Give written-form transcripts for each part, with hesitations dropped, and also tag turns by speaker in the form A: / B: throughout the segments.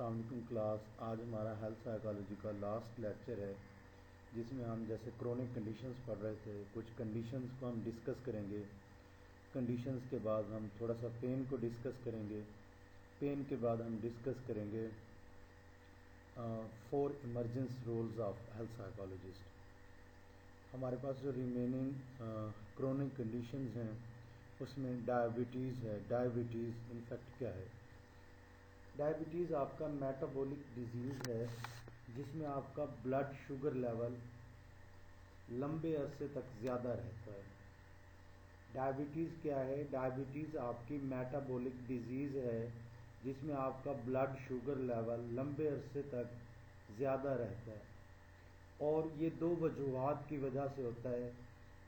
A: अस्सलाम वालेकुम क्लास। आज हमारा हेल्थ साइकोलॉजी का लास्ट लेक्चर है जिसमें हम जैसे क्रोनिक कंडीशंस पढ़ रहे थे, कुछ कंडीशंस को हम डिस्कस करेंगे। कंडीशंस के बाद हम थोड़ा सा पेन को डिस्कस करेंगे। पेन के बाद हम डिस्कस करेंगे 4 emergence roles of health psychologist. हमारे पास जो रिमेनिंग क्रोनिक कंडीशंस हैं उसमें डायबिटीज़ है। डायबिटीज़ इनफेक्ट क्या है? डायबिटीज़ आपका मेटाबॉलिक डिजीज़ है जिसमें आपका ब्लड शुगर लेवल लंबे अरसे तक ज़्यादा रहता है। डायबिटीज़ क्या है? डायबिटीज़ आपकी मेटाबॉलिक डिजीज़ है जिसमें आपका ब्लड शुगर लेवल लंबे अरसे तक ज़्यादा रहता है, और ये 2 वजूहात की वजह से होता है।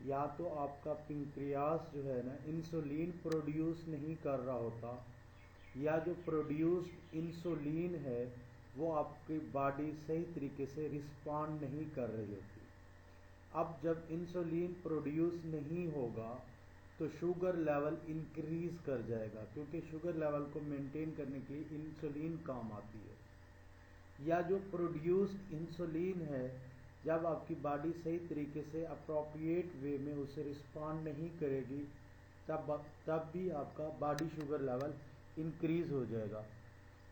A: या तो आपका पेंक्रियास जो है ना इंसुलिन प्रोड्यूस नहीं कर रहा होता, या जो प्रोड्यूस्ड इंसुलिन है वो आपकी बॉडी सही तरीके से रिस्पॉन्ड नहीं कर रही होती। अब जब इंसुलिन प्रोड्यूस नहीं होगा तो शुगर लेवल इंक्रीज कर जाएगा, क्योंकि शुगर लेवल को मेंटेन करने के लिए इंसुलिन काम आती है। या जो प्रोड्यूस्ड इंसुलिन है, जब आपकी बॉडी सही तरीके से अप्रोप्रिएट वे में उसे रिस्पॉन्ड नहीं करेगी तब भी आपका बॉडी शुगर लेवल इंक्रीज हो जाएगा।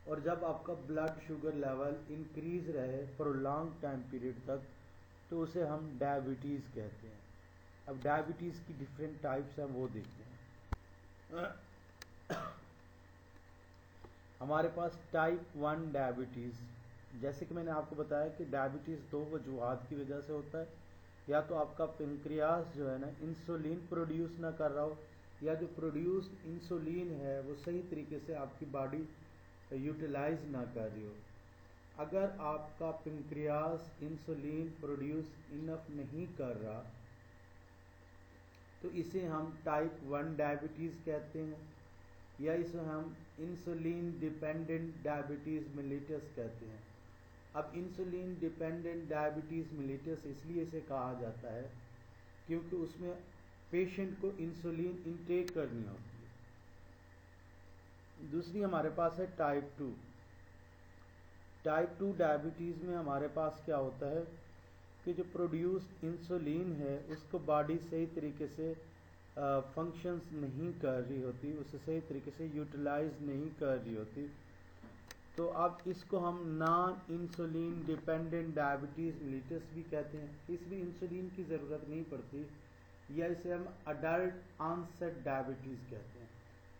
A: और जब आपका ब्लड शुगर लेवल इंक्रीज रहे प्रोलॉन्ग टाइम पीरियड तक तो उसे हम डायबिटीज़ कहते हैं। अब डायबिटीज़ की डिफरेंट टाइप्स हैं, वो देखते हैं। हमारे पास टाइप 1 डायबिटीज़, जैसे कि मैंने आपको बताया कि डायबिटीज़ 2 वजूहात की वजह से होता है। या तो आपका पेंक्रियास जो है ना इंसुलिन प्रोड्यूस ना कर रहा हो, या जो प्रोड्यूस्ड इंसुलिन है वो सही तरीके से आपकी बॉडी यूटिलाइज ना कर रही हो। अगर आपका पेंक्रियास इंसुलिन प्रोड्यूस इनफ नहीं कर रहा तो इसे हम टाइप 1 डायबिटीज़ कहते हैं, या इसे हम इंसुलिन डिपेंडेंट डायबिटीज़ मिलिटस कहते हैं। अब इंसुलिन डिपेंडेंट डायबिटीज़ मिलिटस इसलिए इसे कहा जाता है क्योंकि उसमें पेशेंट को इंसुलिन इनटेक करनी होती है। दूसरी हमारे पास है टाइप 2। टाइप 2 डायबिटीज़ में हमारे पास क्या होता है कि जो प्रोड्यूस्ड इंसुलिन है उसको बॉडी सही तरीके से फंक्शंस नहीं कर रही होती, उसे सही तरीके से यूटिलाइज नहीं कर रही होती। तो अब इसको हम नॉन इंसुलिन डिपेंडेंट डायबिटीज़ मिलिटस भी कहते हैं। इसमें इंसुलिन की ज़रूरत नहीं पड़ती, या इसे हम अडल्ट ऑनसेट डायबिटीज़ कहते हैं।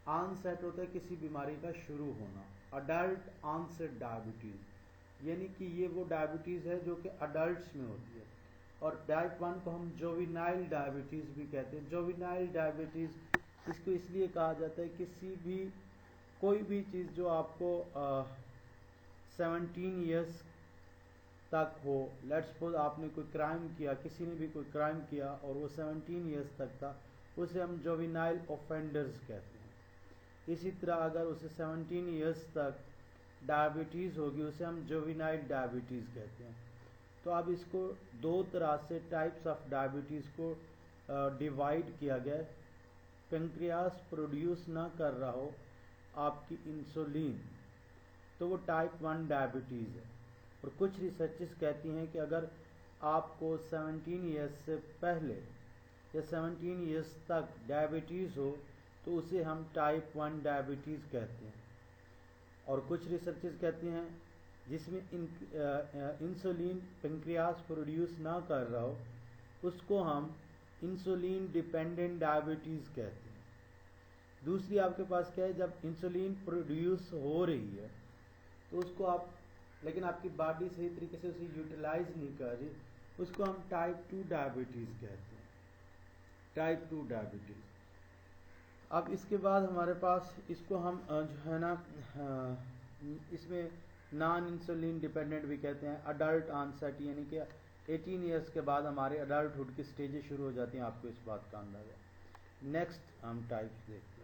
A: ऑनसेट होता है किसी बीमारी का शुरू होना। अडल्ट ऑनसेट डायबिटीज़ यानी कि ये वो डायबिटीज़ है जो कि अडल्ट्स में होती है। और टाइप 1 को हम जोविनाइल डायबिटीज़ भी कहते हैं। जोविनाइल डायबिटीज़ इसको इसलिए कहा जाता है कोई भी चीज़ जो आपको 17 ईयर्स तक हो। लेट्स सपोज आपने कोई क्राइम किया, किसी ने भी कोई क्राइम किया और वो 17 ईयर्स तक था, उसे हम जोविनाइल ऑफेंडर्स कहते हैं। इसी तरह अगर उसे 17 ईयर्स तक डायबिटीज़ होगी उसे हम जोविनाइल डायबिटीज़ कहते हैं। तो अब इसको 2 तरह से टाइप्स ऑफ डायबिटीज़ को डिवाइड किया गया। पेंक्रियास प्रोड्यूस ना कर रहा हो आपकी इंसुलिन तो वो टाइप 1 डायबिटीज़ है। और कुछ रिसर्चेस कहती हैं कि अगर आपको 17 ईयर्स से पहले या 17 ईयर्स तक डायबिटीज़ हो तो उसे हम टाइप 1 डायबिटीज़ कहते हैं। और कुछ रिसर्चेस कहती हैं जिसमें इंसुलिन पेंक्रियास प्रोड्यूस ना कर रहा हो उसको हम इंसुलिन डिपेंडेंट डायबिटीज़ कहते हैं। दूसरी आपके पास क्या है, जब इंसुलिन प्रोड्यूस हो रही है तो उसको आप, लेकिन आपकी बॉडी सही तरीके से उसे यूटिलाइज नहीं कर रही, उसको हम टाइप 2 डायबिटीज़ कहते हैं। Type 2 diabetes. अब इसके बाद हमारे पास इसको हम जो है ना इसमें नॉन इंसुलिन डिपेंडेंट भी कहते हैं। अडल्ट ऑनसेट यानी कि 18 ईयर्स के बाद हमारे अडल्टहुड की स्टेजेस शुरू हो जाती हैं, आपको इस बात का अंदाज़ा। नेक्स्ट हम टाइप्स देखते हैं।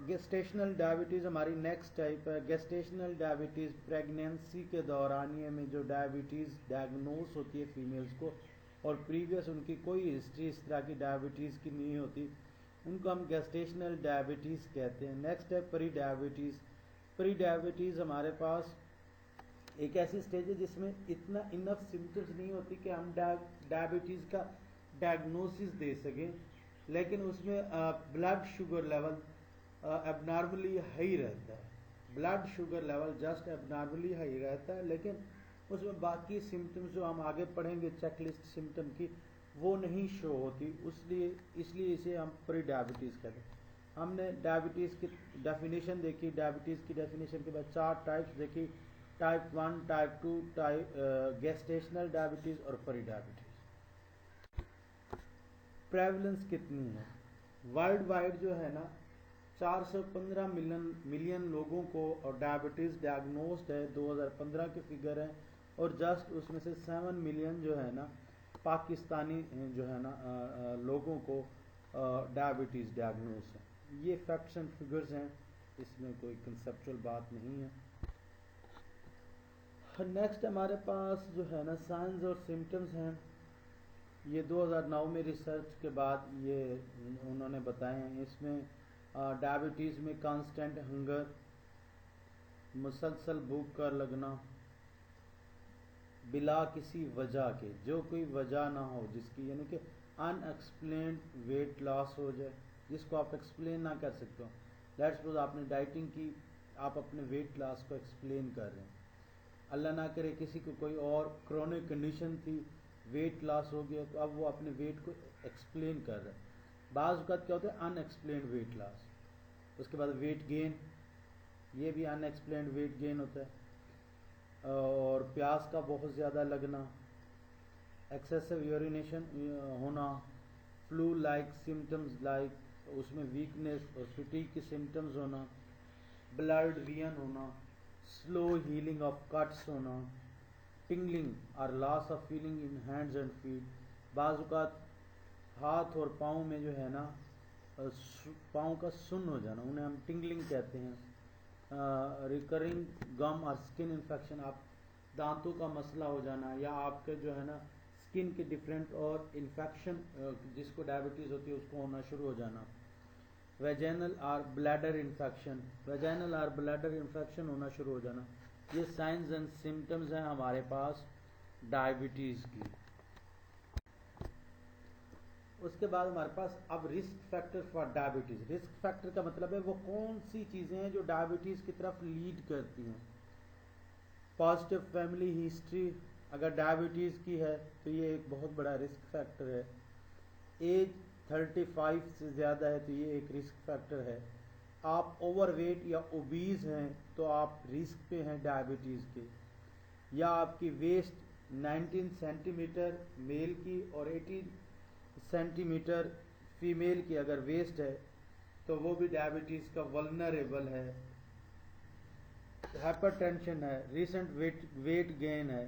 A: गेस्टेशनल डायबिटीज़ हमारी नेक्स्ट टाइप है। गेस्टेशनल डायबिटीज़ प्रेगनेंसी के दौरानिए में जो डायबिटीज़ डायग्नोस होती है फीमेल्स को और प्रीवियस उनकी कोई हिस्ट्री इस तरह की डायबिटीज़ की नहीं होती, उनको हम गेस्टेशनल डायबिटीज़ कहते हैं। नेक्स्ट है प्री डायबिटीज़। प्री डायबिटीज़ हमारे पास एक ऐसी स्टेज है जिसमें इतना इनफ सिम्टम्स नहीं होती कि हम डायबिटीज़ का डायग्नोसिस दे सकें, लेकिन उसमें blood sugar level abnormally high रहता है। Blood sugar level just abnormally high रहता है, लेकिन उसमें बाकी सिम्टम्स जो हम आगे पढ़ेंगे चेकलिस्ट सिम्टम की, वो नहीं शो होती, इसलिए इसे हम प्री डायबिटीज़ कहते हैं। हमने डायबिटीज़ की डेफिनेशन देखी, डायबिटीज़ की डेफिनेशन के बाद 4 टाइप्स देखी, टाइप 1, टाइप 2, गेस्टेशनल डायबिटीज़ और प्री डायबिटीज़। प्रेवलेंस कितनी है? वर्ल्ड वाइड जो है ना 415 मिलियन लोगों को और डायबिटीज़ डायग्नोस्ड है, 2015 के फिगर हैं, और जस्ट उसमें से 7 मिलियन जो है ना पाकिस्तानी जो है ना लोगों को डायबिटीज़ डायग्नोस है। ये फैक्ट्स एंड फिगर्स हैं, इसमें कोई कंसेप्चुअल बात नहीं है। नेक्स्ट हमारे पास जो है ना साइंस और सिम्टम्स हैं, ये 2009 में रिसर्च के बाद ये उन्होंने बताए हैं। इसमें डायबिटीज़ में कांस्टेंट हंगर, मुसलसल भूख का लगना बिला किसी वजह के, जो कोई वजह ना हो जिसकी, यानी कि अनएक्सप्लेन्ड वेट लॉस हो जाए जिसको आप एक्सप्लेन ना कर सकते हो। लेट्स सपोज आपने डाइटिंग की, आप अपने वेट लॉस को एक्सप्लेन कर रहे हैं, अल्लाह ना करे किसी को कोई और क्रोनिक कंडीशन थी, वेट लॉस हो गया, तो अब वो अपने वेट को एक्सप्लेन कर रहे हैं। बाज़ औक़ात क्या होता है अनएक्सप्लेन्ड वेट लॉस, उसके बाद वेट गेन, ये भी अनएक्सप्लेन्ड वेट गेन होता है, और प्यास का बहुत ज़्यादा लगना, एक्सेसिव यूरिनेशन होना, फ्लू लाइक सिम्टम्स लाइक उसमें वीकनेस और फटीग के सिम्टम्स होना, ब्लड वीन होना, स्लो हीलिंग ऑफ कट्स होना, टिंगलिंग और loss of feeling in hands and feet. बाज़ औक़ात हाथ और पाँव में जो है ना पाँव का सुन्न हो जाना, उन्हें हम टिंगलिंग कहते हैं। रिकरिंग गम और स्किन इन्फेक्शन, आप दांतों का मसला हो जाना, या आपके जो है ना स्किन के डिफरेंट और इन्फेक्शन जिसको डायबिटीज़ होती है उसको होना शुरू हो जाना। वेजाइनल और ब्लैडर इन्फेक्शन, वेजाइनल और ब्लैडर इन्फेक्शन होना शुरू हो जाना, ये साइंस एंड सिम्टम्स हैं हमारे पास डायबिटीज़ की। उसके बाद हमारे पास अब risk factor for diabetes. Risk factor का मतलब है वो कौन सी चीज़ें हैं जो डायबिटीज़ की तरफ लीड करती हैं। पॉजिटिव फैमिली हिस्ट्री अगर डायबिटीज़ की है तो ये एक बहुत बड़ा रिस्क फैक्टर है। एज 35 से ज़्यादा है तो ये एक रिस्क फैक्टर है। आप ओवरवेट या ओबीज हैं तो आप रिस्क पे हैं डायबिटीज़ के। या आपकी वेस्ट 19 सेंटीमीटर मेल की और 18 सेंटीमीटर फीमेल की अगर वेस्ट है तो वो भी डायबिटीज़ का वल्नरेबल है। हाइपरटेंशन है, रिसेंट वेट गेन है,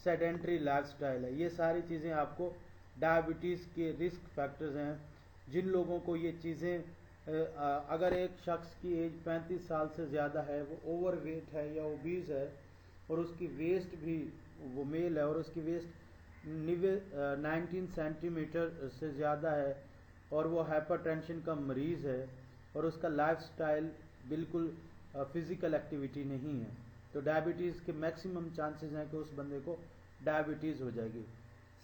A: सेडेंट्री लाइफस्टाइल है, ये सारी चीज़ें आपको डायबिटीज़ के रिस्क फैक्टर्स हैं। जिन लोगों को ये चीज़ें अगर एक शख्स की एज 35 साल से ज़्यादा है, वो ओवरवेट है या ओबीज है और उसकी वेस्ट भी, वो मेल है और उसकी वेस्ट 19 सेंटीमीटर से ज़्यादा है और वो हाइपरटेंशन का मरीज़ है और उसका लाइफस्टाइल बिल्कुल फिज़िकल एक्टिविटी नहीं है, तो डायबिटीज़ के मैक्सिमम चांसेस हैं कि उस बंदे को डायबिटीज़ हो जाएगी।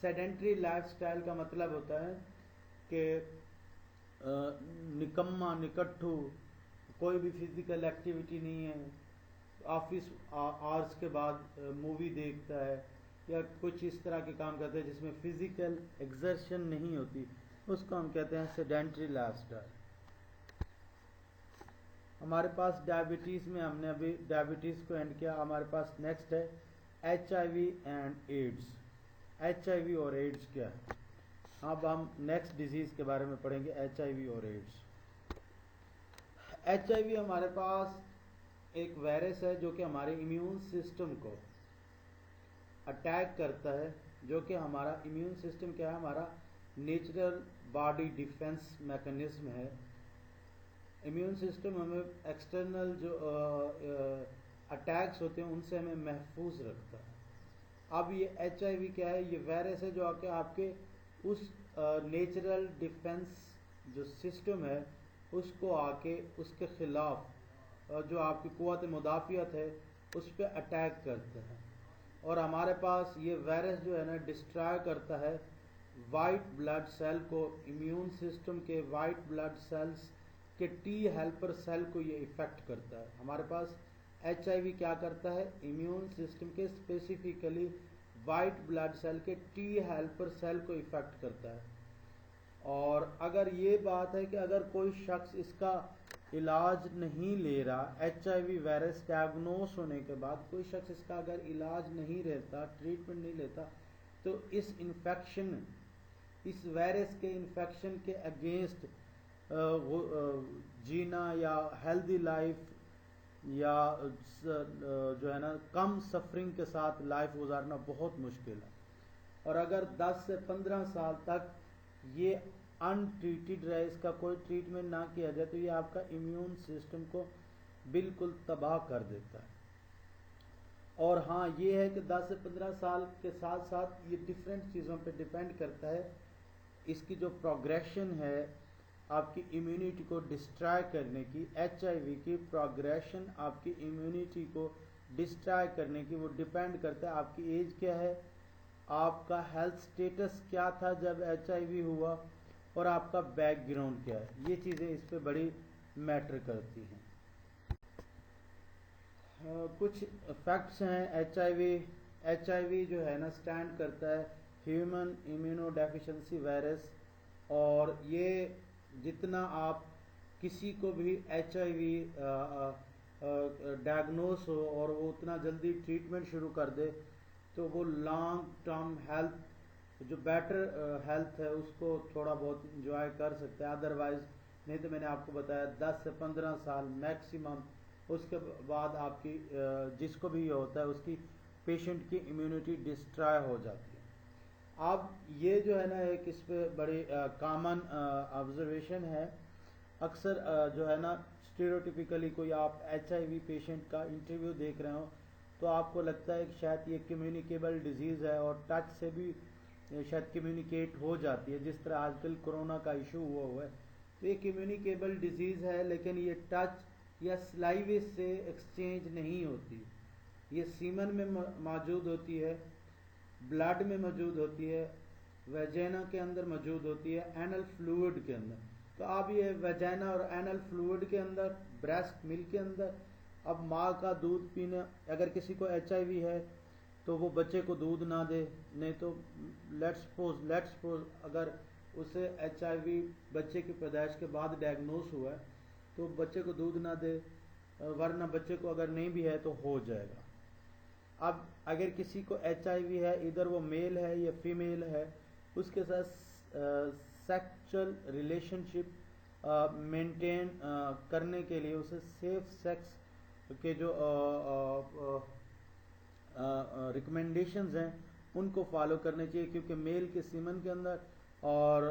A: सेडेंट्री लाइफस्टाइल का मतलब होता है कि निकम्मा निकट्ठू, कोई भी फिज़िकल एक्टिविटी नहीं है, ऑफिस आवर्स के बाद मूवी देखता है या कुछ इस तरह के काम करते हैं जिसमें फ़िज़िकल एक्सर्शन नहीं होती, उसको हम कहते हैं सेडेंट्री लाइफस्टाइल। हमारे पास डायबिटीज़ में हमने अभी डायबिटीज़ को एंड किया। हमारे पास नेक्स्ट है HIV एंड एड्स। HIV और एड्स क्या है, अब हम नेक्स्ट डिजीज़ के बारे में पढ़ेंगे, HIV और एड्स। HIV हमारे पास एक वायरस है जो कि हमारे इम्यून सिस्टम को अटैक करता है, जो कि हमारा इम्यून सिस्टम क्या है, हमारा नेचुरल बॉडी डिफेंस मैकेनिज्म है। इम्यून सिस्टम हमें एक्सटर्नल जो अटैक्स होते हैं उनसे हमें महफूज रखता है। अब ये HIV क्या है, ये वायरस है जो आके आपके उस नेचुरल डिफेंस जो सिस्टम है उसको आके उसके ख़िलाफ़ जो आपकी क़ुव्वत मुदाफ़ियत है उस पर अटैक करते हैं, और हमारे पास ये वायरस जो है ना डिस्ट्रॉय करता है वाइट ब्लड सेल को, इम्यून सिस्टम के वाइट ब्लड सेल्स के टी हेल्पर सेल को ये इफ़ेक्ट करता है। हमारे पास HIV क्या करता है, इम्यून सिस्टम के स्पेसिफिकली वाइट ब्लड सेल के टी हेल्पर सेल को इफ़ेक्ट करता है। और अगर ये बात है कि अगर कोई शख्स इसका इलाज नहीं ले रहा, HIV वायरस डायग्नोस होने के बाद कोई शख्स इसका अगर इलाज नहीं रहता, ट्रीटमेंट नहीं लेता, तो इस इन्फेक्शन, इस वायरस के इन्फेक्शन के अगेंस्ट जीना या हेल्दी लाइफ या जो है ना कम सफरिंग के साथ लाइफ गुजारना बहुत मुश्किल है। और अगर 10 से 15 साल तक ये अनट्रीटेड रहे, इसका कोई ट्रीटमेंट ना किया जाए, तो ये आपका इम्यून सिस्टम को बिल्कुल तबाह कर देता है। और हाँ, ये है कि 10 से 15 साल के साथ साथ ये डिफरेंट चीज़ों पे डिपेंड करता है। इसकी जो प्रोग्रेशन है आपकी इम्यूनिटी को डिस्ट्रॉय करने की, HIV की प्रोग्रेशन आपकी इम्यूनिटी को डिस्ट्रॉय करने की, वो डिपेंड करता है आपकी एज क्या है, आपका हेल्थ स्टेटस क्या था जब HIV हुआ, और आपका बैकग्राउंड क्या है। ये चीज़ें इस पे बड़ी मैटर करती हैं। कुछ फैक्ट्स हैं। HIV जो है ना स्टैंड करता है ह्यूमन इम्यूनो डेफिशिएंसी वायरस, और ये जितना आप किसी को भी HIV डायग्नोस हो और वो उतना जल्दी ट्रीटमेंट शुरू कर दे, तो वो लॉन्ग टर्म हेल्थ, जो बेटर हेल्थ है, उसको थोड़ा बहुत इंजॉय कर सकता है। अदरवाइज नहीं तो मैंने आपको बताया 10 से 15 साल मैक्सिमम, उसके बाद आपकी जिसको भी ये होता है उसकी पेशेंट की इम्यूनिटी डिस्ट्रॉय हो जाती है। अब ये जो है ना एक इस पे बड़ी कॉमन ऑब्जर्वेशन है। अक्सर जो है ना स्टीरियोटिपिकली कोई आप HIV पेशेंट का इंटरव्यू देख रहे हो तो आपको लगता है कि शायद ये कम्युनिकेबल डिजीज़ है और टच से भी शायद कम्युनिकेट हो जाती है, जिस तरह आजकल कोरोना का इशू हुआ है। तो ये कम्युनिकेबल डिजीज़ है, लेकिन ये टच या स्लाइवे से एक्सचेंज नहीं होती। ये सीमन में मौजूद होती है, ब्लड में मौजूद होती है, वेजाइना के अंदर मौजूद होती है, एनल फ्लूइड के अंदर। तो अब ये वेजाइना और एनल फ्लूइड के अंदर, ब्रेस्ट मिल्क के अंदर, अब माँ का दूध पीने, अगर किसी को HIV है तो वो बच्चे को दूध ना दे, नहीं तो लेट्स सपोज अगर उसे HIV बच्चे की पैदाइश के बाद डायग्नोस हुआ है तो बच्चे को दूध ना दे, वरना बच्चे को अगर नहीं भी है तो हो जाएगा। अब अगर किसी को HIV है, इधर वो मेल है या फीमेल है, उसके साथ सेक्सुअल रिलेशनशिप मेंटेन करने के लिए उसे सेफ सेक्स के जो रिकमेंडेशंस हैं उनको फॉलो करने चाहिए, क्योंकि मेल के सीमन के अंदर और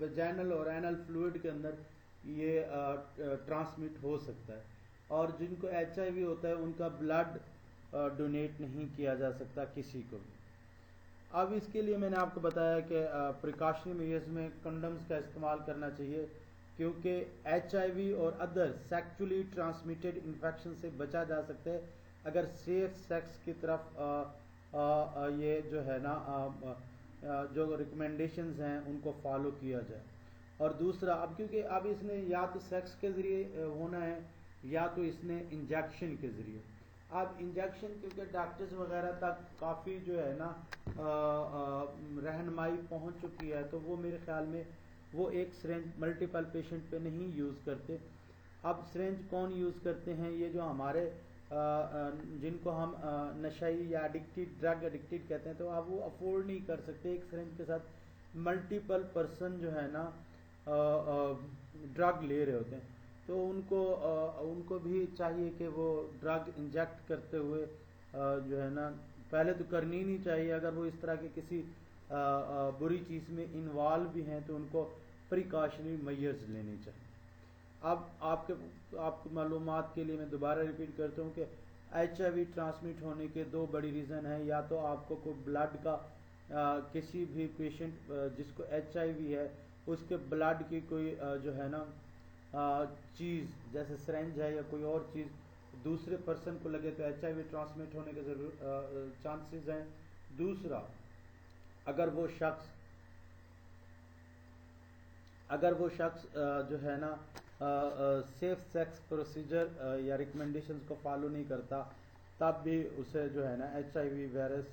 A: वेजाइनल और एनल फ्लूइड के अंदर ये ट्रांसमिट हो सकता है। और जिनको HIV होता है उनका ब्लड डोनेट नहीं किया जा सकता किसी को भी। अब इसके लिए मैंने आपको बताया कि प्रिकॉशनरी मेजर्स में कंडम्स का इस्तेमाल करना चाहिए, क्योंकि HIV और अदर सेक्सुअली ट्रांसमिटेड इन्फेक्शन से बचा जा सकता है अगर सेफ सेक्स की तरफ ये जो है ना जो रिकमेंडेशंस हैं उनको फॉलो किया जाए। और दूसरा, अब क्योंकि अब इसने या तो सेक्स के ज़रिए होना है या तो इसने इंजेक्शन के ज़रिए। अब इंजेक्शन क्योंकि डॉक्टर्स वगैरह तक काफ़ी जो है ना रहनुमाई पहुंच चुकी है, तो वो मेरे ख्याल में वो एक सिरेंज मल्टीपल पेशेंट पे नहीं यूज़ करते। अब सिरेंज कौन यूज़ करते हैं, ये जो हमारे जिनको हम नशाई या ड्रग एडिक्टेड कहते हैं, तो अब वो अफोर्ड नहीं कर सकते एक सिरेंज के साथ मल्टीपल पर्सन जो है ना ड्रग ले रहे होते हैं। तो उनको भी चाहिए कि वो ड्रग इंजेक्ट करते हुए जो है ना, पहले तो करनी नहीं चाहिए। अगर वो इस तरह के किसी बुरी चीज़ में इन्वॉल्व भी हैं तो उनको प्रिकॉशनरी मेजर्स लेने चाहिए। अब आपको मालूमात के लिए मैं दोबारा रिपीट करता हूँ कि HIV ट्रांसमिट होने के दो बड़ी रीज़न हैं। या तो आपको कोई ब्लड का किसी भी पेशेंट जिसको HIV है उसके ब्लड की कोई जो है ना चीज़ जैसे सिरेंज है या कोई और चीज़ दूसरे पर्सन को लगे तो HIV ट्रांसमिट होने के जरूर चांसेस हैं। दूसरा, अगर वो शख्स जो है ना सेफ सेक्स प्रोसीजर या रिकमेंडेशंस को फॉलो नहीं करता, तब भी उसे जो है ना HIV वायरस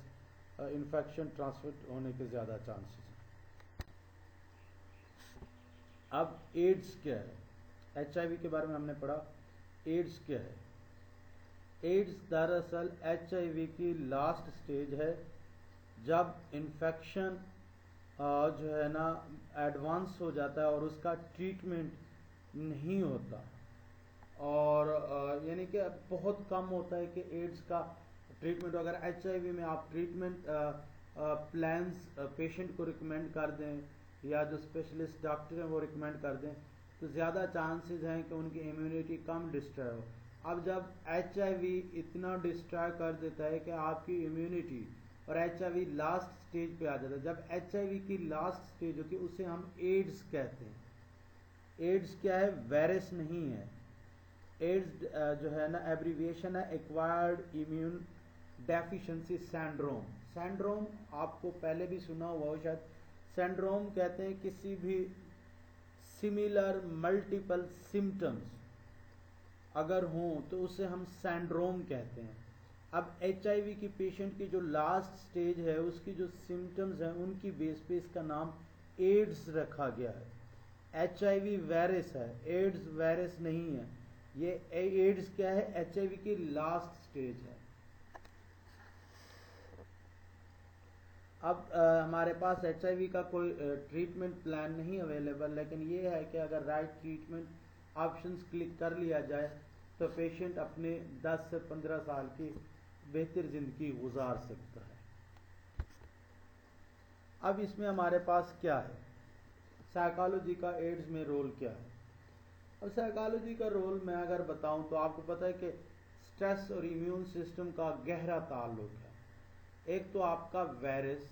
A: इन्फेक्शन ट्रांसमिट होने के ज़्यादा चांसेस हैं। अब एड्स क्या है? HIV के बारे में हमने पढ़ा, एड्स क्या है? एड्स दरअसल HIV की लास्ट स्टेज है, जब इन्फेक्शन जो है ना एडवांस हो जाता है और उसका ट्रीटमेंट नहीं होता, और यानी कि बहुत कम होता है कि एड्स का ट्रीटमेंट। अगर HIV में आप ट्रीटमेंट प्लान्स पेशेंट को रिकमेंड कर दें या जो स्पेशलिस्ट डॉक्टर हैं वो रिकमेंड कर दें, तो ज़्यादा चांसेस हैं कि उनकी इम्यूनिटी कम डिस्ट्रॉय हो। अब जब HIV इतना डिस्ट्रॉय कर देता है कि आपकी इम्यूनिटी और HIV लास्ट स्टेज पे आ जाता है, जब HIV की लास्ट स्टेज होती है उसे हम एड्स कहते हैं। एड्स क्या है? वायरस नहीं है। एड्स जो है ना एब्रीविएशन है acquired immune deficiency syndrome. Syndrome आपको पहले भी सुना हुआ हो शायद। सिंड्रोम कहते हैं किसी भी सिमिलर मल्टीपल सिम्टम्स अगर हों तो उसे हम सिंड्रोम कहते हैं। अब HIV की पेशेंट की जो लास्ट स्टेज है उसकी जो सिम्टम्स हैं उनकी बेस पे इसका नाम एड्स रखा गया है। HIV वायरस है, एड्स वायरस नहीं है। ये एड्स क्या है? HIV की लास्ट स्टेज है। अब हमारे पास HIV का कोई ट्रीटमेंट प्लान नहीं अवेलेबल, लेकिन ये है कि अगर राइट ट्रीटमेंट ऑप्शंस क्लिक कर लिया जाए तो पेशेंट अपने 10 से 15 साल की बेहतर ज़िंदगी गुजार सकता है। अब इसमें हमारे पास क्या है? साइकोलॉजी का एड्स में रोल क्या है? अब साइकोलॉजी का रोल मैं अगर बताऊं तो आपको पता है कि स्ट्रेस और इम्यून सिस्टम का गहरा ताल्लुक है। एक तो आपका वायरस,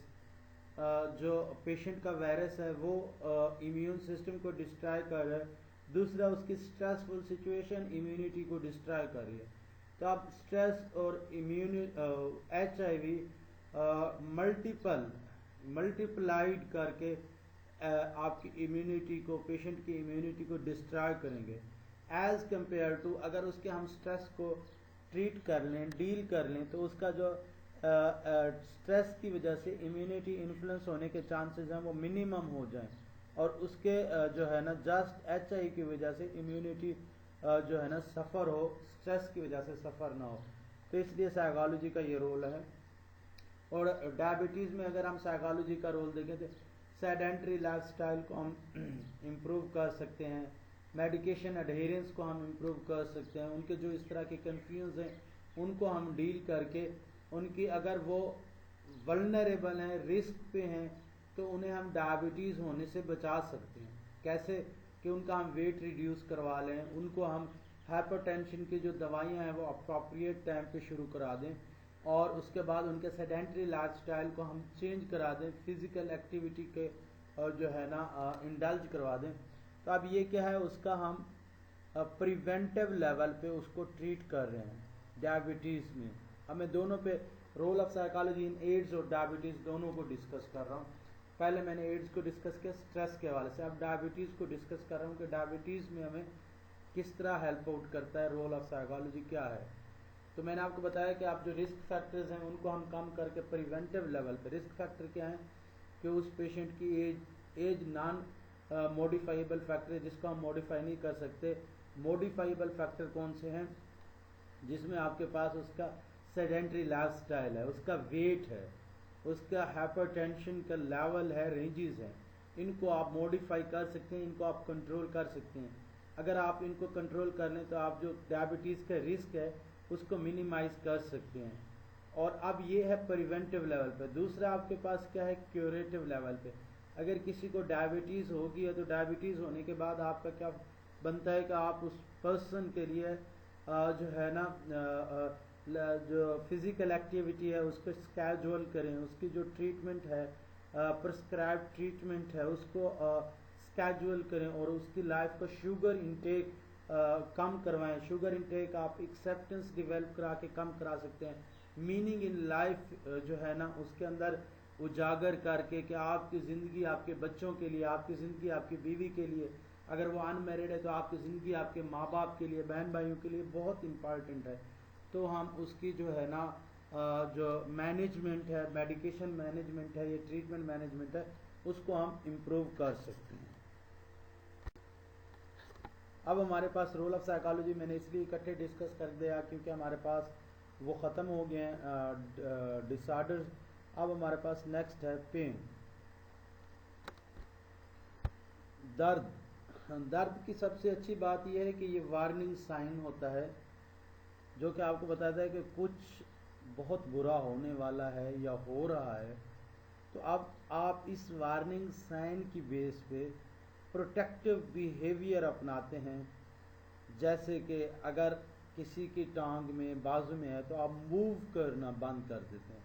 A: जो पेशेंट का वायरस है वो इम्यून सिस्टम को डिस्ट्रॉय कर रहा है। दूसरा, उसकी स्ट्रेसफुल सिचुएशन इम्यूनिटी को डिस्ट्रॉय कर रही है। तो आप स्ट्रेस और HIV मल्टीप्लाइड करके आपकी इम्यूनिटी को, पेशेंट की इम्यूनिटी को डिस्ट्रॉय करेंगे, एज कंपेयर टू अगर उसके हम स्ट्रेस को ट्रीट कर लें, डील कर लें, तो उसका जो स्ट्रेस की वजह से इम्यूनिटी इन्फ्लुएंस होने के चांसेस हैं वो मिनिमम हो जाएं, और उसके जो है ना जस्ट HIV की वजह से इम्यूनिटी जो है ना सफ़र हो, स्ट्रेस की वजह से सफ़र ना हो। तो इसलिए साइकोलॉजी का ये रोल है। और डायबिटीज़ में अगर हम साइकोलॉजी का रोल देखें तो सेडेंटरी लाइफस्टाइल को हम इम्प्रूव कर सकते हैं, मेडिकेशन एडहेरेंस को हम इम्प्रूव कर सकते हैं, उनके जो इस तरह के कन्फ्यूज़ हैं उनको हम डील करके उनकी, अगर वो वल्नरेबल हैं, रिस्क पे हैं, तो उन्हें हम डायबिटीज़ होने से बचा सकते हैं। कैसे? कि उनका हम वेट रिड्यूस करवा लें, उनको हम हाइपरटेंशन की जो दवाइयाँ हैं वो अप्रोप्रिएट टाइम पे शुरू करा दें, और उसके बाद उनके सेडेंटरी लाइफस्टाइल को हम चेंज करा दें, फिज़िकल एक्टिविटी के जो है ना इंडल्ज करवा दें। तो अब ये क्या है? उसका हम प्रिवेंटिव लेवल पे उसको ट्रीट कर रहे हैं डायबिटीज़ में। अब मैं दोनों पे role of psychology in AIDS और डायबिटीज़ दोनों को डिस्कस कर रहा हूँ। पहले मैंने एड्स को डिस्कस किया स्ट्रेस के हवाले से, अब डायबिटीज़ को डिस्कस कर रहा हूँ कि डायबिटीज़ में हमें किस तरह हेल्प आउट करता है, रोल ऑफ साइकोलॉजी क्या है। तो मैंने आपको बताया कि आप जो रिस्क फैक्टर्स हैं उनको हम कम करके प्रिवेंटिव लेवल पे, रिस्क फैक्टर क्या है कि उस पेशेंट की एज नॉन मॉडिफाइबल फैक्टर है जिसको हम मॉडिफाई नहीं कर सकते। मॉडिफाइबल फैक्टर कौन से हैं? जिसमें आपके पास उसका सेडेंटरी लाइफस्टाइल है, उसका वेट है, उसका हाइपरटेंशन का लेवल है, रेंजेस हैं। इनको आप मॉडिफाई कर सकते हैं, इनको आप कंट्रोल कर सकते हैं। अगर आप इनको कंट्रोल कर लें तो आप जो डायबिटीज़ का रिस्क है उसको मिनिमाइज कर सकते हैं। और अब ये है प्रिवेंटिव लेवल पे। दूसरा आपके पास क्या है? क्यूरेटिव लेवल पे। अगर किसी को डायबिटीज़ होगी है तो डायबिटीज़ होने के बाद आपका क्या बनता है कि आप उस पर्सन के लिए जो है ना जो फिज़िकल एक्टिविटी है उसको स्केड्यूल करें, उसकी जो ट्रीटमेंट है, प्रिस्क्राइब ट्रीटमेंट है उसको स्केड्यूल करें और उसकी लाइफ का शुगर इंटेक कम करवाएं। शुगर इंटेक आप एक्सेप्टेंस डेवलप करा के कम करा सकते हैं। मीनिंग इन लाइफ जो है ना उसके अंदर उजागर करके कि आपकी ज़िंदगी आपके बच्चों के लिए, आपकी ज़िंदगी आपकी बीवी के लिए, अगर वो अनमैरिड है तो आपकी ज़िंदगी आपके माँ बाप के लिए, बहन भाइयों के लिए बहुत इम्पॉर्टेंट है। तो हम उसकी जो है ना जो मैनेजमेंट है, मेडिकेशन मैनेजमेंट है, ये ट्रीटमेंट मैनेजमेंट है, उसको हम इम्प्रूव कर सकते हैं। अब हमारे पास रोल ऑफ साइकोलॉजी मैंने इसलिए इकट्ठे डिस्कस कर दिया क्योंकि हमारे पास वो ख़त्म हो गए हैं डिसऑर्डर्स। अब हमारे पास नेक्स्ट है पेन, दर्द। दर्द की सबसे अच्छी बात यह है कि ये वार्निंग साइन होता है जो कि आपको बताता है कि कुछ बहुत बुरा होने वाला है या हो रहा है। तो अब आप इस वार्निंग साइन की बेस पे प्रोटेक्टिव बिहेवियर अपनाते हैं। जैसे कि अगर किसी की टांग में, बाजू में है तो आप मूव करना बंद कर देते हैं।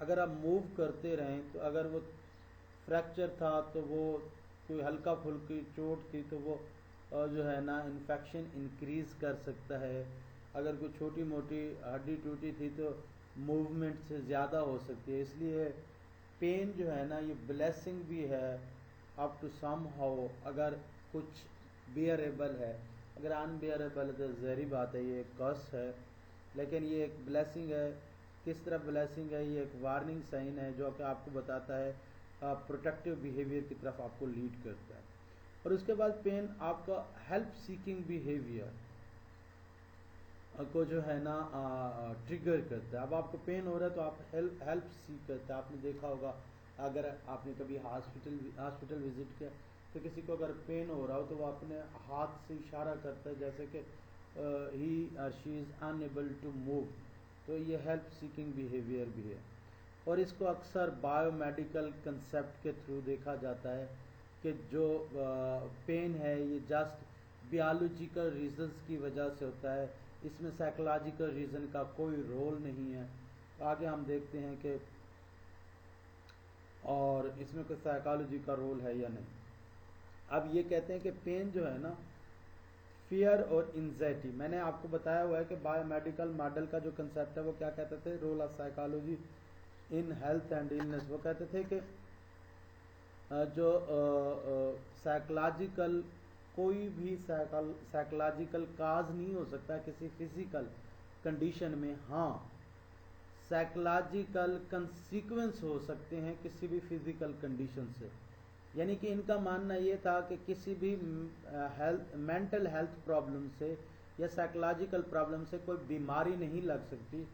A: अगर आप मूव करते रहें तो अगर वो फ्रैक्चर था तो वो कोई हल्का फुल्की चोट थी तो वो जो है ना इन्फेक्शन इंक्रीज़ कर सकता है। अगर कोई छोटी मोटी हड्डी टूटी थी तो मूवमेंट से ज़्यादा हो सकती है। इसलिए पेन जो है ना ये ब्लेसिंग भी है अप टू सम हाउ। अगर कुछ बियरेबल है, अगर अनबियरेबल है तो ज़हरी बात है, ये एक कर्स है, लेकिन ये एक ब्लेसिंग है। किस तरह ब्लेसिंग है? ये एक वार्निंग साइन है जो कि आपको बताता है, प्रोटेक्टिव बिहेवियर की तरफ आपको लीड करता है। और उसके बाद पेन आपका हेल्प सीकिंग बिहेवियर को जो है ना ट्रिगर करता है। अब आपको पेन हो रहा है तो आप हेल्प सीख करते हैं। आपने देखा होगा, अगर आपने कभी हॉस्पिटल विजिट किया तो किसी को अगर पेन हो रहा हो तो वो अपने हाथ से इशारा करता है जैसे कि ही और she is unable to move. तो ये हेल्प सीकिंग बिहेवियर भी है। और इसको अक्सर बायोमेडिकल कंसेप्ट के थ्रू देखा जाता है कि जो पेन है ये जस्ट बियोलॉजिकल रीजंस की वजह से होता है, इसमें साइकोलॉजिकल रीज़न का कोई रोल नहीं है। आगे हम देखते हैं कि और इसमें कोई साइकोलॉजी का रोल है या नहीं। अब ये कहते हैं कि पेन जो है ना फियर और एंजाइटी, मैंने आपको बताया हुआ है कि बायोमेडिकल मॉडल का जो कंसेप्ट है वो क्या कहते थे, role of psychology in health and illness. वो कहते थे कि जो साइकोलॉजिकल कोई भी साइकोलॉजिकल काज नहीं हो सकता किसी फिजिकल कंडीशन में। हाँ, साइकोलॉजिकल कंसीक्वेंस हो सकते हैं किसी भी फिजिकल कंडीशन से। यानी कि इनका मानना ये था कि किसी भी मेंटल हेल्थ प्रॉब्लम से या साइकोलॉजिकल प्रॉब्लम से कोई बीमारी नहीं लग सकती।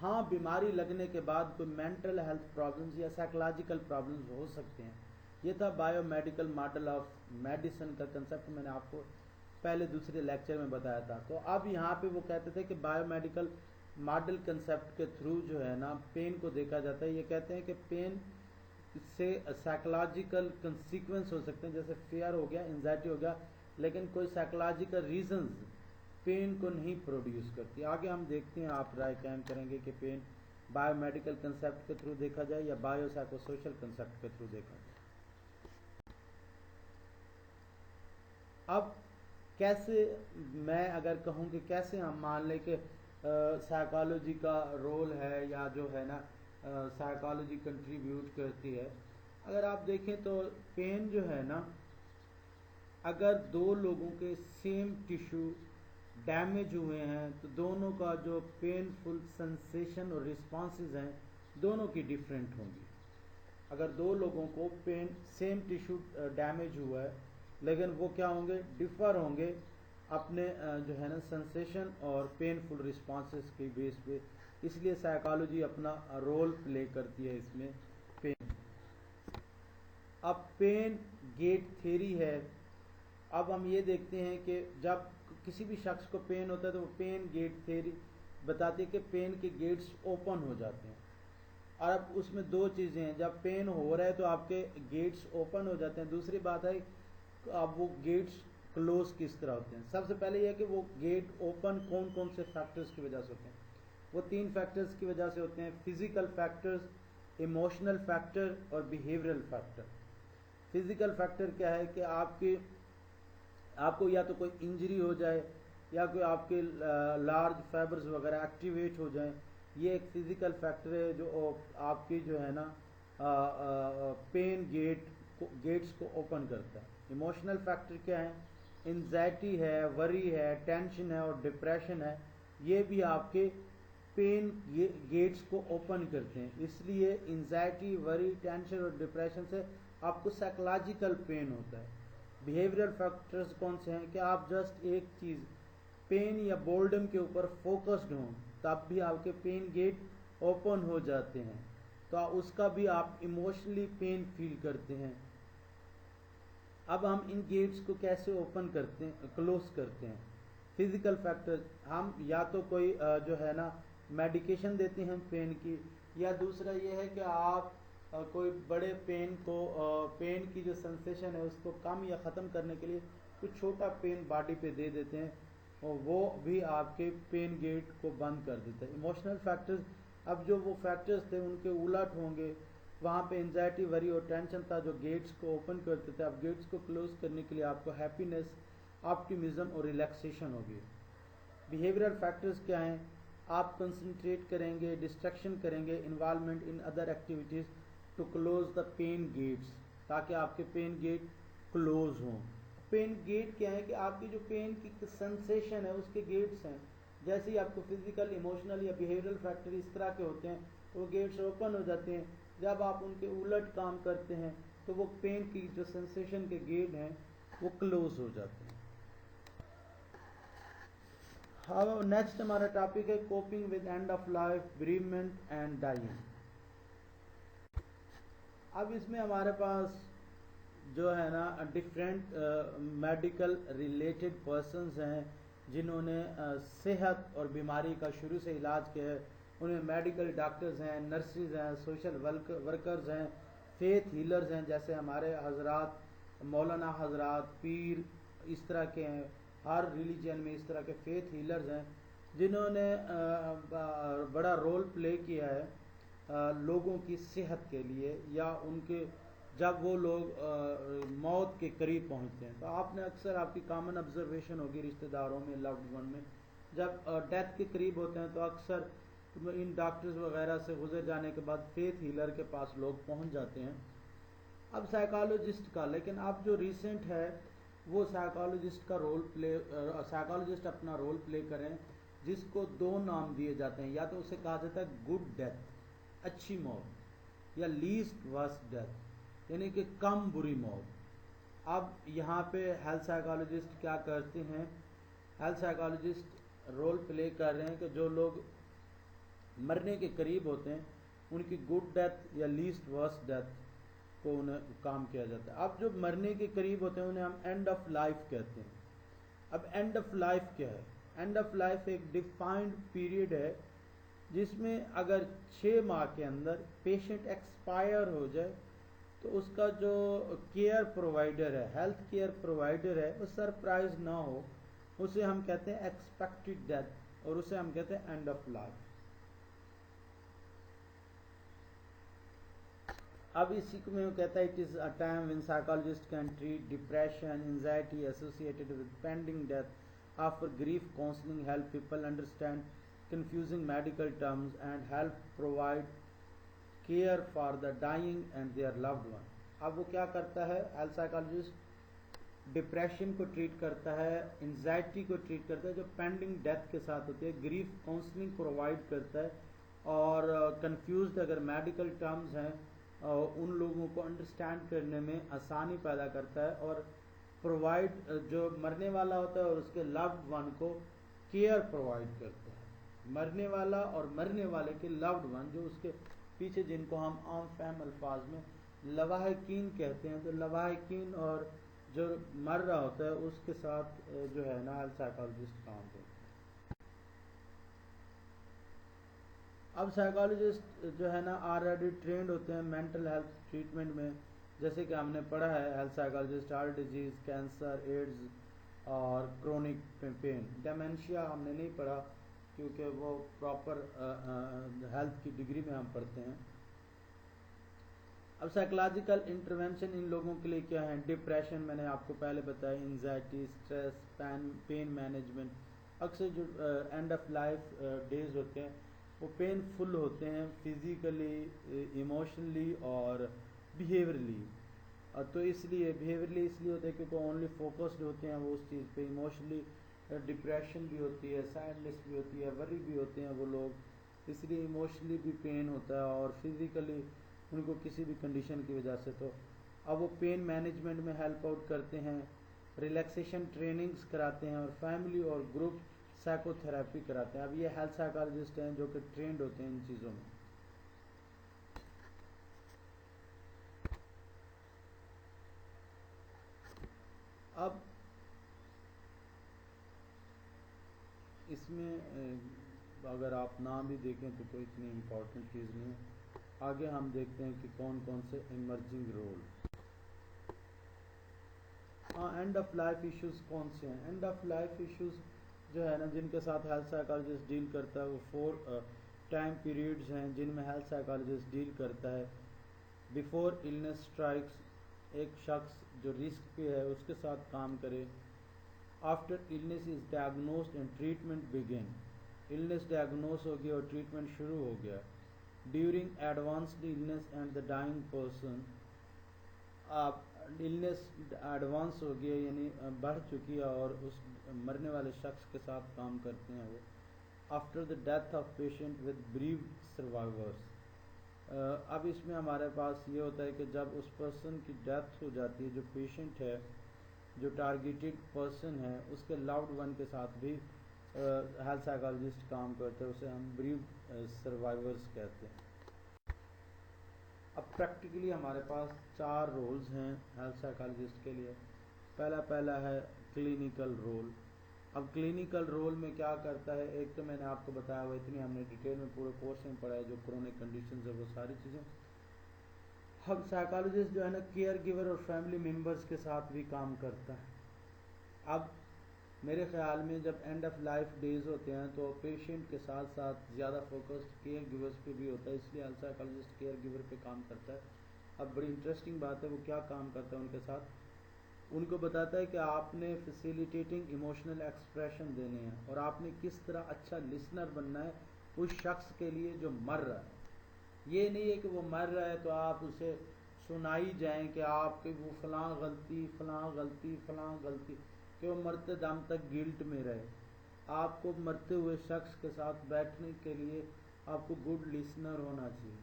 A: हाँ, बीमारी लगने के बाद कोई मेंटल हेल्थ प्रॉब्लम्स या साइकोलॉजिकल प्रॉब्लम्स हो सकते हैं। ये था बायोमेडिकल मॉडल ऑफ मेडिसिन का कंसेप्ट, मैंने आपको पहले दूसरे लेक्चर में बताया था। तो अब यहाँ पे वो कहते थे कि बायोमेडिकल मॉडल कंसेप्ट के थ्रू जो है ना पेन को देखा जाता है। ये कहते हैं कि पेन से साइकोलॉजिकल कंसीक्वेंस हो सकते हैं, जैसे फियर हो गया, एंजाइटी हो गया, लेकिन कोई साइकोलॉजिकल रीजंस पेन को नहीं प्रोड्यूस करती। आगे हम देखते हैं, आप राय कायम करेंगे कि पेन बायोमेडिकल कंसेप्ट के थ्रू देखा जाए या बायोसाइकोसोशल कंसेप्ट के थ्रू देखा जाए। अब कैसे, मैं अगर कहूँ कि कैसे हम मान लें कि साइकोलॉजी का रोल है या जो है ना साइकोलॉजी कंट्रीब्यूट करती है। अगर आप देखें तो पेन जो है ना, अगर दो लोगों के सेम टिश्यू डैमेज हुए हैं तो दोनों का जो पेनफुल सेंसेशन और रिस्पॉन्सेज हैं दोनों की डिफरेंट होंगी। अगर दो लोगों को सेम टिश्यू डैमेज हुआ है लेकिन वो क्या होंगे, डिफर होंगे अपने जो है ना सेंसेशन और पेनफुल रिस्पॉन्सेस के बेस पे। इसलिए साइकोलॉजी अपना रोल प्ले करती है इसमें पेन। अब पेन गेट थ्योरी है। अब हम ये देखते हैं कि जब किसी भी शख्स को पेन होता है तो वो पेन गेट थ्योरी बताती है कि पेन के गेट्स ओपन हो जाते हैं। और अब उसमें दो चीज़ें हैं, जब पेन हो रहा है तो आपके गेट्स ओपन हो जाते हैं। दूसरी बात है अब वो गेट्स क्लोज किस तरह होते हैं। सबसे पहले यह कि वो गेट ओपन कौन कौन से फैक्टर्स की वजह से होते हैं। वो 3 फैक्टर्स की वजह से होते हैं, फिजिकल फैक्टर्स, इमोशनल फैक्टर और बिहेवियरल फैक्टर। फिजिकल फैक्टर क्या है कि आपको या तो कोई इंजरी हो जाए या कोई आपके लार्ज फाइबर्स वगैरह एक्टिवेट हो जाएं, ये एक फिजिकल फैक्टर है जो आपकी जो है ना पेन गेट्स को ओपन करता है। इमोशनल फैक्टर क्या है? एंजाइटी है, वरी है, टेंशन है और डिप्रेशन है, ये भी आपके पेन गेट्स को ओपन करते हैं। इसलिए एंजाइटी, वरी, टेंशन और डिप्रेशन से आपको साइकोलॉजिकल पेन होता है। बिहेवियरल फैक्टर्स कौन से हैं कि आप जस्ट एक चीज़ पेन या बोर्डम के ऊपर फोकस्ड हों तब भी आपके पेन गेट ओपन हो जाते हैं, तो उसका भी आप इमोशनली पेन फील करते हैं। अब हम इन गेट्स को कैसे ओपन करते हैं, क्लोज करते हैं? फिजिकल फैक्टर, हम या तो कोई जो है ना मेडिकेशन देते हैं पेन की, या दूसरा ये है कि आप कोई बड़े पेन की जो सेंसेशन है उसको कम या ख़त्म करने के लिए कुछ छोटा पेन बॉडी पे दे देते हैं, और वो भी आपके पेन गेट को बंद कर देता है। इमोशनल फैक्टर्स, अब जो वो फैक्टर्स थे उनके उलट होंगे, वहाँ पे एंजाइटी, वरी और टेंशन था जो गेट्स को ओपन करते थे। अब गेट्स को क्लोज करने के लिए आपको हैप्पीनेस, ऑप्टिमिज्म और रिलैक्सेशन होगी। बिहेवियरल फैक्टर्स क्या हैं? आप कंसंट्रेट करेंगे, डिस्ट्रैक्शन करेंगे, involvement in other activities to close the pain gates, ताकि आपके पेन गेट क्लोज हों। पेन गेट क्या है कि आपकी जो पेन की सेंसेशन है उसके गेट्स हैं। जैसे ही आपको फिजिकल, इमोशनल या बिहेवियरल फैक्टर इस तरह के होते हैं तो वो गेट्स ओपन हो जाते हैं। जब आप उनके उलट काम करते हैं तो वो पेन की जो सेंसेशन के गेट हैं वो क्लोज हो जाते हैं। हाँ, नेक्स्ट हमारा टॉपिक है coping with end of life, bereavement and dying. अब इसमें हमारे पास जो है ना डिफरेंट मेडिकल रिलेटेड पर्सन्स हैं जिन्होंने सेहत और बीमारी का शुरू से इलाज किया है। उन्हें मेडिकल डॉक्टर्स हैं, नर्सेज हैं, सोशल वर्कर्स हैं, फेथ हीलर्स हैं, जैसे हमारे हजरात, मौलाना हजरात, पीर, इस तरह के हैं। हर रिलीजन में इस तरह के फेथ हीलर्स हैं जिन्होंने बड़ा रोल प्ले किया है लोगों की सेहत के लिए, या उनके जब वो लोग मौत के करीब पहुंचते हैं। तो आपने अक्सर, आपकी कॉमन ऑब्जर्वेशन होगी रिश्तेदारों में, लव्ड वन में, जब डेथ के करीब होते हैं तो अक्सर इन डॉक्टर्स वगैरह से गुजर जाने के बाद फेथ हीलर के पास लोग पहुंच जाते हैं। अब साइकोलॉजिस्ट का, लेकिन अब जो रिसेंट है वो साइकोलॉजिस्ट का रोल प्ले, साइकोलॉजिस्ट अपना रोल प्ले करें, जिसको दो नाम दिए जाते हैं। या तो उसे कहा जाता है गुड डेथ, अच्छी मौत, या लीस्ट वर्स्ट डेथ, यानी कि कम बुरी मौत। अब यहाँ पे हेल्थ साइकोलॉजिस्ट क्या करते हैं? हेल्थ साइकोलॉजिस्ट रोल प्ले कर रहे हैं कि जो लोग मरने के करीब होते हैं उनकी गुड डेथ या लीस्ट वर्स्ट डेथ को उन्हें काम किया जाता है। अब जो मरने के करीब होते हैं उन्हें हम एंड ऑफ लाइफ कहते हैं। अब एंड ऑफ लाइफ क्या है? एंड ऑफ लाइफ एक डिफाइंड पीरियड है जिसमें अगर 6 माह के अंदर पेशेंट एक्सपायर हो जाए तो उसका जो केयर प्रोवाइडर है, हेल्थ केयर प्रोवाइडर है, वो सरप्राइज ना हो, उसे हम कहते हैं एक्सपेक्टेड डेथ, और उसे हम कहते हैं एंड ऑफ लाइफ। अब इसी को मैं कहता है, it is a time when psychologist can treat depression, anxiety associated with pending death, offer grief counselling, help people understand confusing medical terms and help provide care for the dying and their loved one। अब वो क्या करता है health psychologist? Depression को treat करता है, anxiety को treat करता है जो पेंडिंग डेथ के साथ होती है, ग्रीफ काउंसलिंग प्रोवाइड करता है, और कंफ्यूज्ड अगर मेडिकल टर्म्स हैं उन लोगों को अंडरस्टैंड करने में आसानी पैदा करता है, और प्रोवाइड, जो मरने वाला होता है और उसके लव्ड वन को केयर प्रोवाइड करता है। मरने वाला और मरने वाले के लव्ड वन, जो उसके पीछे, जिनको हम आम फैम अल्फाज में लवाहिकीन कहते हैं, तो लवाहिकीन और जो मर रहा होता है उसके साथ जो है ना हेल्थ साइकोलॉजिस्ट काम करते हैं। अब साइकोलॉजिस्ट जो है ना ऑलरेडी ट्रेंड होते हैं मेंटल हेल्थ ट्रीटमेंट में, जैसे कि हमने पढ़ा है health psychologist heart disease, cancer, AIDS और क्रोनिक पेन। डेमेंशिया हमने नहीं पढ़ा क्योंकि वो प्रॉपर हेल्थ की डिग्री में हम पढ़ते हैं। अब साइकोलॉजिकल इंटरवेंशन इन लोगों के लिए क्या है? डिप्रेशन मैंने आपको पहले बताया, एंजाइटी, स्ट्रेस, पेन मैनेजमेंट। अक्सर जो एंड ऑफ लाइफ डेज होते हैं वो पेनफुल होते हैं फिजिकली, इमोशनली और बिहेवियरली। तो इसलिए बिहेवियरली इसलिए होता है क्योंकि ओनली फोकस्ड होते हैं वो उस चीज़ पे। इमोशनली डिप्रेशन भी होती है, सैडनेस भी होती है, वरी भी होते हैं वो लोग, इसलिए इमोशनली भी पेन होता है, और फिज़िकली उनको किसी भी कंडीशन की वजह से। तो अब वो पेन मैनेजमेंट में हेल्प आउट करते हैं, रिलैक्सेशन ट्रेनिंग्स कराते हैं, और फैमिली और ग्रुप साइकोथेरेपी कराते हैं। अब ये हेल्थ साइकोलॉजिस्ट हैं जो कि ट्रेंड होते हैं इन चीज़ों में। अब इसमें अगर आप नाम भी देखें तो कोई इतनी इम्पोर्टेंट चीज़ नहीं है। आगे हम देखते हैं कि कौन कौन से इमर्जिंग रोल। हाँ, एंड ऑफ लाइफ इश्यूज कौन से हैं? एंड ऑफ लाइफ इश्यूज जो है ना, जिनके साथ हेल्थ साइकोलॉजिस्ट डील करता है, वो 4 टाइम पीरियड्स हैं जिनमें हेल्थ साइकोलॉजिस्ट डील करता है। बिफोर इलनेस स्ट्राइक्स, एक शख्स जो रिस्क पे है उसके साथ काम करे। After illness is diagnosed and treatment begin, illness diagnose हो गया और ट्रीटमेंट शुरू हो गया। During advanced illness and the dying person, आप इलनेस एडवांस हो गया यानी बढ़ चुकी है और उस मरने वाले शख्स के साथ काम करते हैं वो। After the death of patient with bereaved survivors, अब इसमें हमारे पास ये होता है कि जब उस पर्सन की डेथ हो जाती है, जो पेशेंट है, जो टारगेटेड पर्सन है, उसके लाउड वन के साथ भी हेल्थ साइकोलॉजिस्ट काम करते हैं, उसे हम ब्रीव सर्वाइवर्स कहते हैं। अब प्रैक्टिकली हमारे पास 4 रोल्स हैं हेल्थ साइकोलॉजिस्ट के लिए। पहला है क्लिनिकल रोल। अब क्लिनिकल रोल में क्या करता है? एक तो मैंने आपको बताया हुआ, इतनी हमने डिटेल में पूरे कोर्स में पढ़ा है, जो क्रोनिक कंडीशंस है वो सारी चीज़ें। हम साइकोलॉजिस्ट जो है ना, केयर गिवर और फैमिली मेम्बर्स के साथ भी काम करता है। अब मेरे ख्याल में जब एंड ऑफ लाइफ डेज होते हैं तो पेशेंट के साथ साथ ज़्यादा फोकस केयर गिवर्स पे भी होता है, इसलिए हेल्थ साइकोलॉजिस्ट केयर गिवर पे काम करता है। अब बड़ी इंटरेस्टिंग बात है, वो क्या काम करता है उनके साथ? उनको बताता है कि आपने फैसिलिटेटिंग इमोशनल एक्सप्रेशन देने हैं और आपने किस तरह अच्छा लिसनर बनना है उस शख्स के लिए जो मर रहा है। ये नहीं है कि वो मर रहा है तो आप उसे सुनाई जाएं कि आपकी वो फलां गलती फलां गलती फलां गलती, कि वो मरते दम तक गिल्ट में रहे। आपको मरते हुए शख्स के साथ बैठने के लिए आपको गुड लिसनर होना चाहिए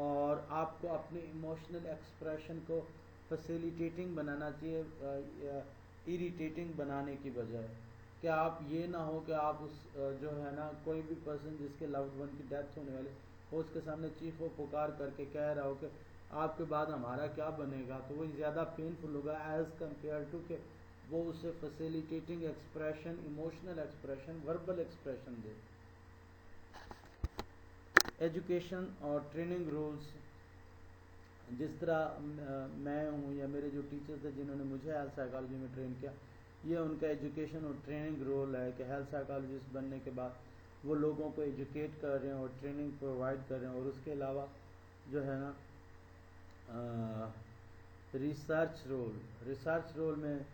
A: और आपको अपने इमोशनल एक्सप्रेशन को फैसिलिटेटिंग बनाना चाहिए, इरिटेटिंग बनाने की बजाय। कि आप ये ना हो कि आप उस जो है ना, कोई भी पर्सन जिसके लव्ड वन की डेथ होने वाली वो उसके सामने चीखो पुकार करके कह रहा हो कि आपके बाद हमारा क्या बनेगा, तो वो ज़्यादा पेनफुल होगा एज़ कम्पेयर टू कि वो उसे facilitating expression, emotional expression, verbal expression दे। एजुकेशन और ट्रेनिंग रूल्स, जिस तरह मैं हूँ या मेरे जो टीचर्स थे जिन्होंने मुझे हेल्थ साइकोलॉजी में ट्रेन किया, ये उनका एजुकेशन और ट्रेनिंग रोल है कि हेल्थ साइकोलॉजिस्ट बनने के बाद वो लोगों को एजुकेट कर रहे हैं और ट्रेनिंग प्रोवाइड कर रहे हैं। और उसके अलावा जो है ना रिसर्च रोल में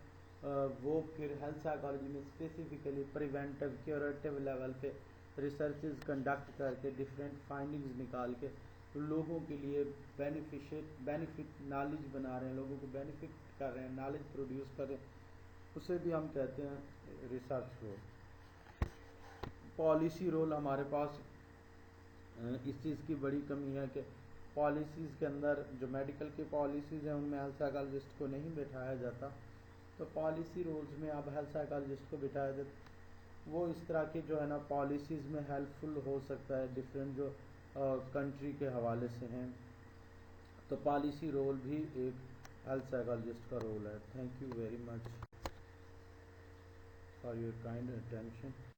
A: वो फिर हेल्थ साइकोलॉजी में स्पेसिफिकली प्रिवेंटिव क्यूरेटिव लेवल पे रिसर्चेज कंडक्ट करके डिफरेंट फाइंडिंग्स निकाल के लोगों के लिए बेनिफिट नॉलेज बना रहे हैं, लोगों को बेनिफिट कर रहे हैं, नॉलेज प्रोड्यूस कर रहे हैं, उसे भी हम कहते हैं रिसर्च रोल। पॉलिसी रोल हमारे पास इस चीज़ की बड़ी कमी है कि पॉलिसीज़ के अंदर जो मेडिकल की पॉलिसीज़ हैं उनमें हेल्थ साइकोलॉजिस्ट को नहीं बैठाया जाता। तो पॉलिसी रोल्स में अब हेल्थ साइकोलॉजिस्ट को बिठाया जाता, वो इस तरह की जो है ना पॉलिसीज़ में हेल्पफुल हो सकता है, डिफरेंट जो कंट्री के हवाले से हैं। तो पॉलिसी रोल भी एक हेल्थ साइकोलॉजिस्ट का रोल है। Thank you very much for your kind attention.